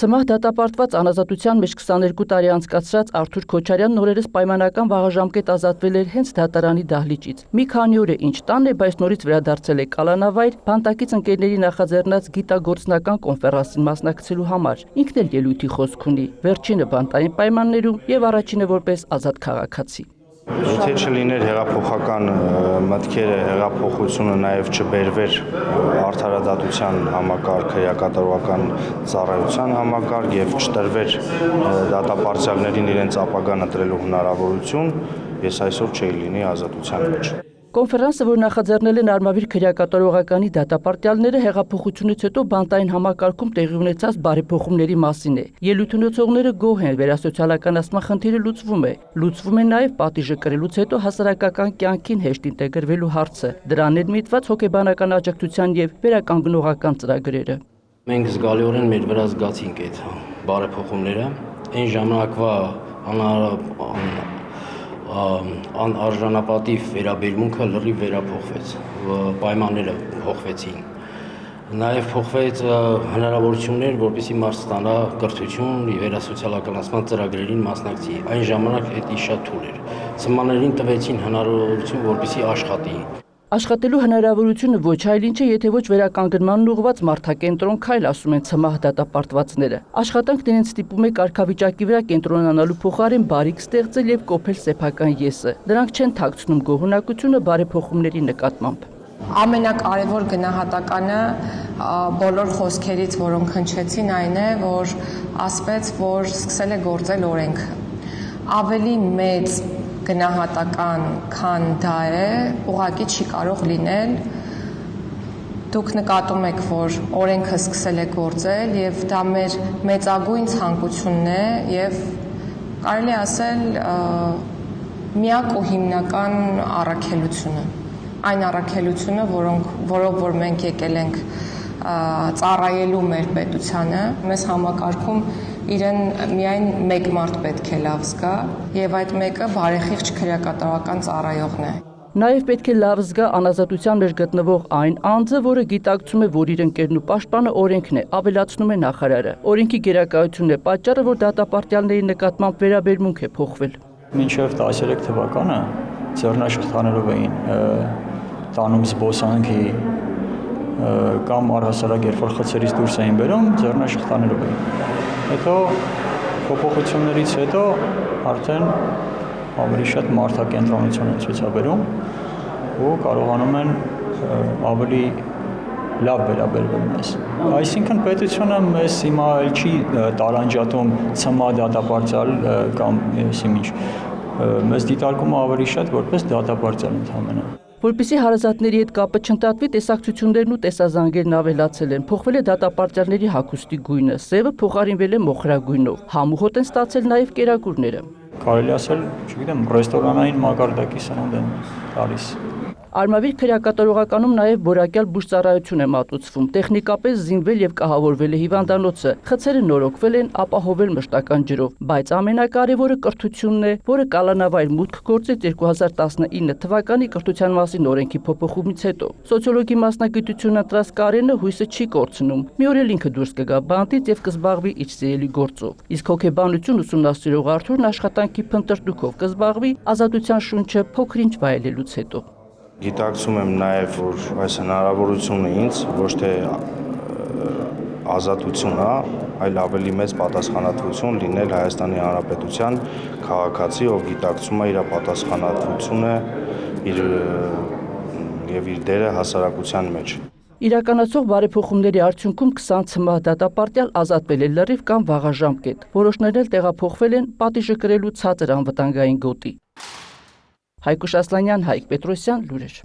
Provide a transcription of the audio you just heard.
Ցմահ դատապարտված անազատության մեջ 22 տարի անցկացրած Արթուր Քոչարյանն օրերս պայմանական վաղաժամկետ ազատվել էր հենց դատարանի դահլիճից։ Մի քանի օր է ինչ տան է, բայց նորից վերադարձել է կալանավայր բանտակից ընկերների նախաձեռնած գիտագործնական կոնֆերանսին մասնակցելու համար։ Ինքն էլ ելույթի խոսք ունի, վերջինը բանտային պայմաններում եւ առաջինը որպես ազատ քաղաքացի։ Եթե չլիներ հեղափոխական մտքերը, հեղափոխությունը նաև չբերվեր արդարադատության համակարգ, քրեակատարողական ծառայության համակարգ եւ չտրվեր դատապարտյալներին իրենց ապագան ընտրելու հնարավորություն, ես այսօր չէի լինի ազատության մեջ։ Կոնֆերանսը, որ նախաձեռնել են Արմավիր քրեակատարողականի դատապարտյալները, հեղափոխությունից հետո բանտային համակարգում տեղի ունեցած բարեփոխումների մասին է։ Ելույթ ունեցողները գոհ են, վերասոցիալականացման խնդիրը լուծվում է։ Լուծվում է նաև պատիժը կրելուց հետո հասարակական կյանքին հեշտ ինտեգրվելու հարցը, դրան էլ միտված հոգեբանական աջակցության եւ վերականգնողական ծրագրերը։ Մենք զգալիորեն մեր վրա զգացինք այդ բարեփոխումները, այն ժամանակվա անարժանապատիվ վերաբերմունքը լրիվ վերափոխվեց, պայմանները փոխվեցին, նաև փոխվեց հնարավորություններ, որպեսզի մարդ ստանա կրթություն, վերասոցիալականացման ծրագրերին մասնակցի։ Այն ժամանակ դա շատ թույլ էր։ Ծնողներին տվեցին հնարավորություն, որպեսզի աշխատի։ Աշխատելու հնարավորությունը ոչ այլ ինչ է, եթե ոչ վերականգնման ուղղված մարդակենտրոն քայլ, ասում են ցմահ դատապարտվածները։ Աշխատանքն իրենց ստիպում է կարգավիճակի վրա կենտրոնանալու փոխարեն բարիք ստեղծել եւ կոփել սեփական եսը։ Դրանք չեն թաքցնում գոհունակությունը բարեփոխումների նկատմամբ։ Ամենակարևոր գնահատականը բոլոր խոսքերից, որոնք հնչեցին, այն է, որ ասվեց, որ սկսել է գործել օրենքը։ Ավելի մեծ գնահատական, քան դա է, ուղղակի չի կարող լինել։ Դուք նկատում եք, որ օրենքը սկսել է գործել եւ դա մեր մեծագույն ցանկությունն է եւ կարելի ասել միակ ու հիմնական առաքելությունը։ Այն առաքելությունը, որով որ մենք եկել ենք ծառայելու մեր պետությանը, մեզ համակարգում իրեն միայն մեկ մարդ պետք է լավ զգա եւ այդ մեկը բարեխիղճ քրեակատարողական ծառայողն է։ Նաև պետք է լավ զգա անազատության մեջ գտնվող այն անձը, որը գիտակցում է, որ իր ընկերն ու պաշտպանը օրենքն է, ավելացնում է նախարարը։ Օրենքի գերակայությունն է պատճառը, որ դատապարտյալների նկատմամբ վերաբերմունք է փոխվել։ Մինչև 13 թվականը ձեռնաշխտանելով էին տանում զբոսանքի կամ առհասարակ երբ որ խցերից դուրս էին բերում, ձեռնաշխտանելով էին։ Հետո փոփոխություններից հետո արդեն ավելի շատ մարդակենտրոնություն են ցուցաբերում ու կարողանում են ավելի լավ վերաբերվել մեզ։ Այսինքն պետությունը մեզ հիմա չի տարանջատում ցմահ դատապարտյալ կամ ինչ, մեզ դիտարկում է ավելի շատ որպես դատապարտյալ ընդհանրապես։ Որպեսզի հարազատների հետ կապը չընդհատվի, տեսակցություններն ու տեսազանգերն ավելացել են, փոխվել է դատապարտյալների հագուստի գույնը, սևը փոխարինվել է մոխրագույնով, համ ու հոտ են ստացել նաև կերակուրները։ Կարելի ասել, չգիտեմ, ռեստորանային մակարդակի սնունդ են տալիս։ Արմավիր քրեակատարողականում նաև որակյալ բուժծառայություն է մատուցվում, տեխնիկապես զինվել եւ կահավորվել է հիվանդանոցը, խցերը նորոգվել են, ապահովել մշտական ջրով, բայց ամենակարևորը կրթությունն է, որը կալանավայր մուտք գործեց 2019 թվականի կրթության մասին օրենքի փոփոխումից հետո։ Սոցիոլոգի մասնագիտությունը ընտրած Կարենը հույսը չի կորցնում։ Մի օր էլ ինքը դուրս կգա բանտից եւ կզբաղվի իր սիրելի գործով։ Իսկ հոգեբանություն ուսումնասիրող Արթուրն աշխատանքի փնտրտուքով կզբաղվի ազատության շունչը փոքր-ինչ վայելելուց հետո։ Գիտակցում եմ նաև, որ այս հնարավորությունը ինձ ոչ թե ազատություն է, այլ ավելի մեծ պատասխանատվություն լինել Հայաստանի Հանրապետության քաղաքացի, ով գիտակցում է իր պատասխանատվությունը եւ իր դերը հասարակության մեջ։ Իրականացող բարեփոխումների արդյունքում 20 ցմահ դատապարտյալ ազատվել է լրիվ կամ վաղաժամկետ։ Որոշներն էլ տեղափոխվել են պատիժը կրելու ցածր անվտանգային գոտի։ Հայկուշ Ասլանյան, Հայկ Պետրոսյան, լուրեր։